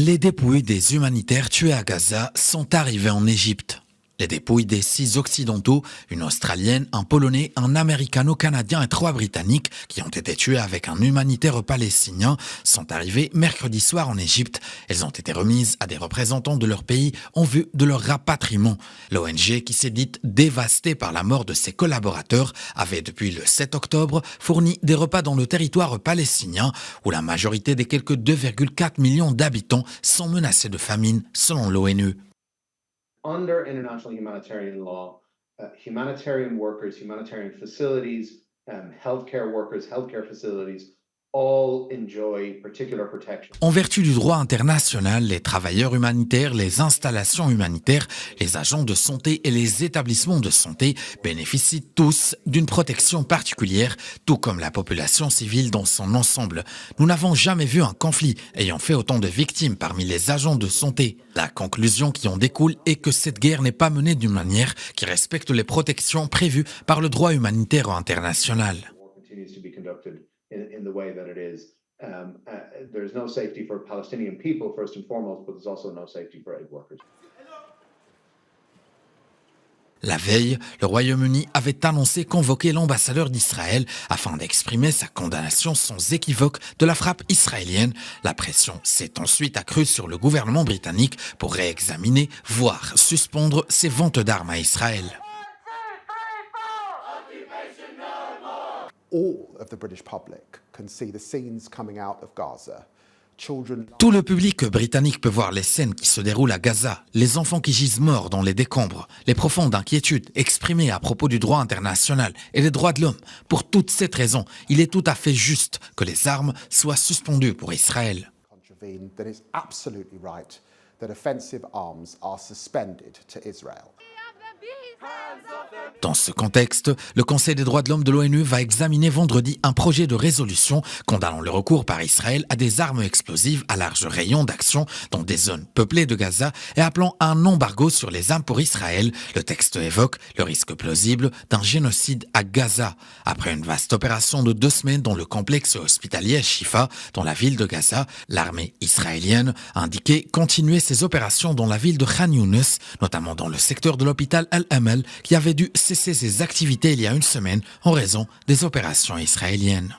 Les dépouilles des humanitaires tués à Gaza sont arrivées en Égypte. Les dépouilles des 6 Occidentaux, une Australienne, un Polonais, un Américano-Canadien et 3 Britanniques qui ont été tués avec un humanitaire palestinien sont arrivées mercredi soir en Égypte. Elles ont été remises à des représentants de leur pays en vue de leur rapatriement. L'ONG, qui s'est dite dévastée par la mort de ses collaborateurs, avait depuis le 7 octobre fourni des repas dans le territoire palestinien où la majorité des quelques 2,4 millions d'habitants sont menacés de famine selon l'ONU. Under international humanitarian law, humanitarian workers, humanitarian facilities, healthcare workers, healthcare facilities, all enjoy particular protection. En vertu du droit international, les travailleurs humanitaires, les installations humanitaires, les agents de santé et les établissements de santé bénéficient tous d'une protection particulière, tout comme la population civile dans son ensemble. Nous n'avons jamais vu un conflit ayant fait autant de victimes parmi les agents de santé. La conclusion qui en découle est que cette guerre n'est pas menée d'une manière qui respecte les protections prévues par le droit humanitaire international. In the way that it is. There's no safety for Palestinian people, first and foremost, but there's also no safety for aid workers. La veille, le Royaume-Uni avait annoncé convoquer l'ambassadeur d'Israël afin d'exprimer sa condamnation sans équivoque de la frappe israélienne. La pression s'est ensuite accrue sur le gouvernement britannique pour réexaminer, voire suspendre ses ventes d'armes à Israël. All of the British public can see the scenes coming out of Gaza. Tout le public britannique peut voir les scènes qui se déroulent à Gaza, les enfants qui gisent morts dans les décombres, les profondes inquiétudes exprimées à propos du droit international et des droits de l'homme. Pour toute cette raison, il est tout à fait juste que les armes soient suspendues pour Israël. Then it's absolutely right that offensive arms are suspended to Israel. Dans ce contexte, le Conseil des droits de l'homme de l'ONU va examiner vendredi un projet de résolution condamnant le recours par Israël à des armes explosives à large rayon d'action dans des zones peuplées de Gaza et appelant à un embargo sur les armes pour Israël. Le texte évoque le risque plausible d'un génocide à Gaza. Après une vaste opération de 2 semaines dans le complexe hospitalier Shifa, dans la ville de Gaza, l'armée israélienne a indiqué continuer ses opérations dans la ville de Khan Younis, notamment dans le secteur de l'hôpital Al-Amal, qui avait dû cesser ses activités il y a une semaine en raison des opérations israéliennes.